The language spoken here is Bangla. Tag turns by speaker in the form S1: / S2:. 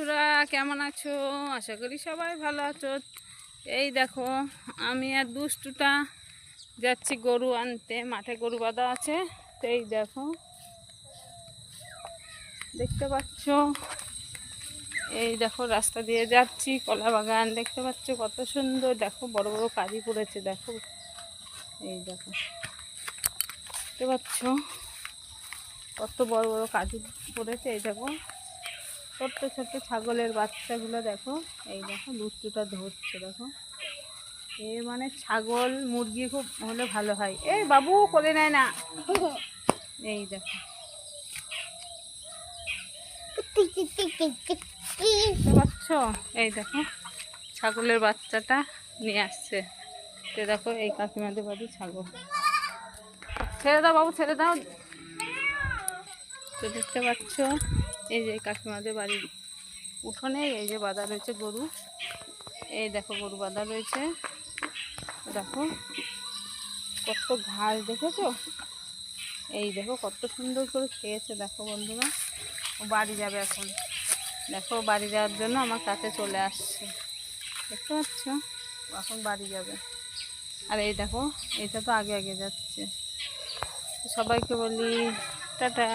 S1: বন্ধুরা, কেমন আছো? আশা করি সবাই ভালো আছো। এই দেখো, আমি আর দুষ্টুটা যাচ্ছি গরু আনতে। মাঠে গরু বাঁধা আছে। তো এই দেখো, দেখতে পাচ্ছ, এই দেখো রাস্তা দিয়ে যাচ্ছি। কলা বাগান দেখতে পাচ্ছ কত সুন্দর। দেখো বড় বড় কাজি পড়েছে। দেখো, এই দেখো, দেখতে পাচ্ছ কত বড় বড় কাজু পড়েছে। এই দেখো ছোট্ট ছোট্ট ছাগলের বাচ্চাগুলো দেখো। এই দেখো দুষ্টুটা ধরছে। দেখো, এ মানে ছাগল মুরগি খুব হলে ভালো হয়। এই বাবু কোলে নেয় না। এই দেখো, দেখতে পাচ্ছ? এই দেখো ছাগলের বাচ্চাটা নিয়ে আসছে। তো দেখো, এই কাকিমাদের বাড়ি ছাগল। ছেড়ে দাও বাবু, ছেড়ে দাও। তো দেখতে পাচ্ছ, এই যে কাকিমাদের বাড়ির উঠোনে এই যে বাঁধা রয়েছে গরু। এই দেখো গরু বাঁধা রয়েছে। দেখো কত ঘাস, দেখেছো? এই দেখো কত সুন্দর করে খেয়েছে। দেখো বন্ধুরা, ও বাড়ি যাবে এখন। দেখো বাড়ি যাওয়ার জন্য আমার কাছে চলে আসছে। দেখতে পাচ্ছ? এখন বাড়ি যাবে। আর এই দেখো, এইটা তো আগে আগে যাচ্ছে। সবাইকে বলি টাটা।